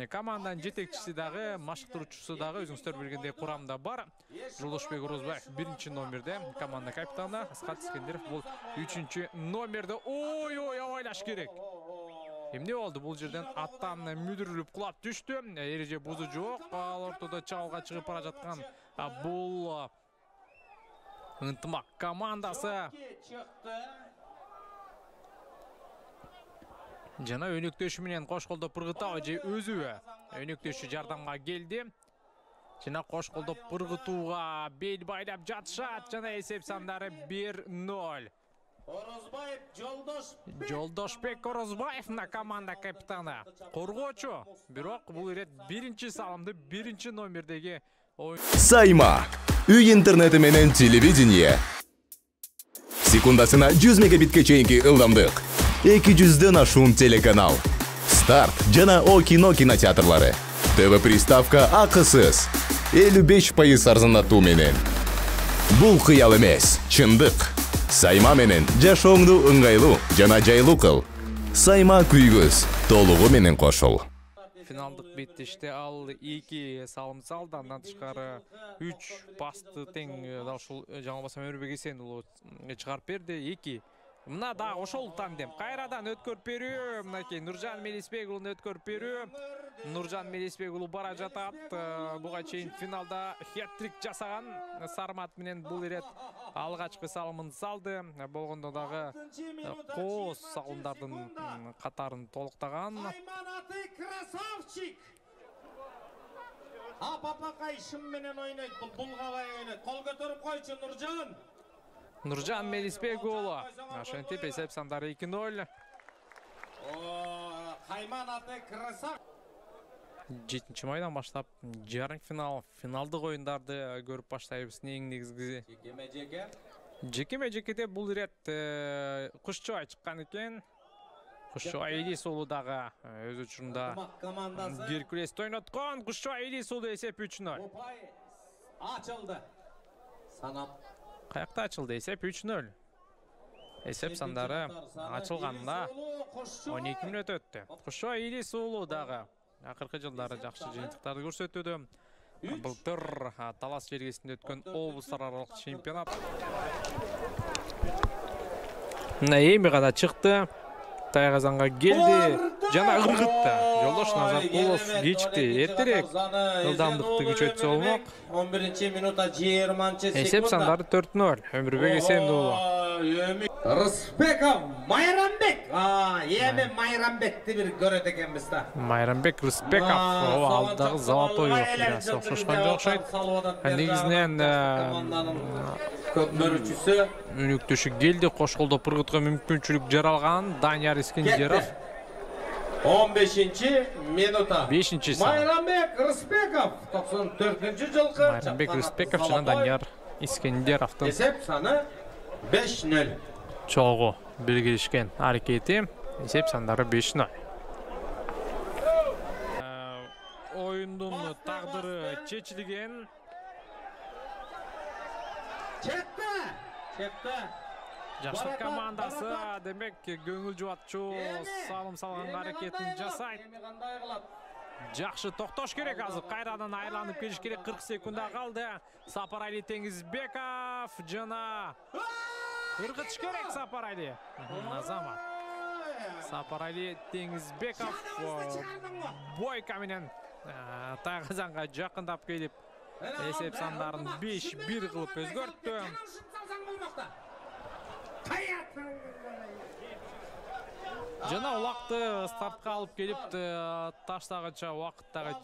Команданын жетекчиси дагы, машыктыруучусу дагы өзүңүздөр билгендей курамда бар. Жолдошбек Орозбаев 1-номерде, команда капитаны. Асхат Искендеров бул 3-номерде. Ой, абайлаш керек. Эмне болду? Бул жерден аттан мүдүрүлүп кулап түштү. Эреже бузуу жок. Ал ортодо чабуулга чыгып бара жаткан бул ынтымак командасы. Жана өнөктөшү менен кош колдоп пыргытабы же өзүбү? Өнөктөшү жардамга келди. Жана кош колдоп пыргытууга бел байлап жатышат. Жана эсеп сандары 1-0. Жолдошбек Орозбаев на команда капитаны. Коргоочу. Бирок бул ирет 1-салымды 1-номердеги оюн. Сайма. Үй интернети менен телевидение. Секундасына 100 мегабитке чейинки ылдамдык. 200дөн ашуун телеканал. Старт жана О кино кинотеатрлары. ТВ приставка акысыз. 55% арзандатуу менен. Бул кыял эмес, чындык. Сайма менен жашооңду ыңгайлуу жана жайлуу кыл. Сайма күйгүз, толугу менен кошул. Финалдык беттеште ал 2 салым салды, андан тышкары 3 пасты тең да ушул жаңылбасам Өмүрбек Эсенұлы чыгарып берди. 2. Мына да ошол тандем. Кайрадан өткөрүп берүү. Мынакей Нуржан Мелисбек уулуна өткөрүп берүү. Нуржан Мелисбек уулу бара жатат. Буга чейин финалда хет-трик жасаган Сармат менен бул ирет алгачкы салымын салды. Болгондо дагы кооз салымдардын катарын толуктаган. Апапакай шым менен ойнойт, булгабай ойнойт. Кол көтөрүп койчу Нуржан. Нуржан Мелисбек уулу. Ошентип эсеп сандары 2-0. Кайман аты красав. 7-майдан баштап жарым финал, финалдык оюндарды көрүп баштайбыз. Эң негизгиси жекеме-жекеде бул ирет Кушчубай чыккан экен. Кушчубай Элис уулу дагы өз учурунда Геркулести ойноткон. Кушчубай Элис уулу эсеп 3-0. Ачылды. Санап. Каякта ачылды? Эсеп 3-0. Эсеп сандары ачылганда 12 мүнөт өттү. Кушчубай Элис уулу дагы акыркы жылдары жакшы жыйынтыктарды көрсөтүүдө. Былтыр Талас жергесинде өткөн облустар аралык чемпионат. Эми гана чыкты. Тайгазанга келди. Жана ыргытты. Жолдош Назаркулов кечикти. Эртерээк ылдамдыкты күчөтсө болмок. 11-минутта 20-чы секунда. Эсеп сандары 4-0. Өмүрбек Эсенұлы. Рысбеков Майрамбек. Эми Майрамбекти бир көрөт экенбиз да. Майрамбек Рысбеков алдагы золотой окшошкон жокшойт. Негизинен көпмөрүүчүсү өнөктөшү келди. Кош колдоп пыргытууга мүмкүнчүлүк жаралган Данияр Искендеров. 15-минутта 5-салым. Майрамбек Рысбеков 94-жылкы. Майрамбек Рысбеков жана Данияр Искендеровдун эсеп саны 5-0. чогуу биргелишкен аракети. Эсеп сандары 5-0. Оюндун тагдыры чечилген. Чепте. Жаштык командасы демек көңүл жубатчу салым салган аракетин жасайт. Жакшы токтош керек азыр. Кайрадан айланып келиш керек. 40 секунда калды. Сапарали Теңизбеков жана ыргытыш керек Сапарали. Азамат. Сапарали Теңизбеков бойка менен Тайгазанга жакындап келип эсеп сандарын 5-1 кылып өзгөрттү. Жана улакты стартка алып келип таштагыча убакыттагы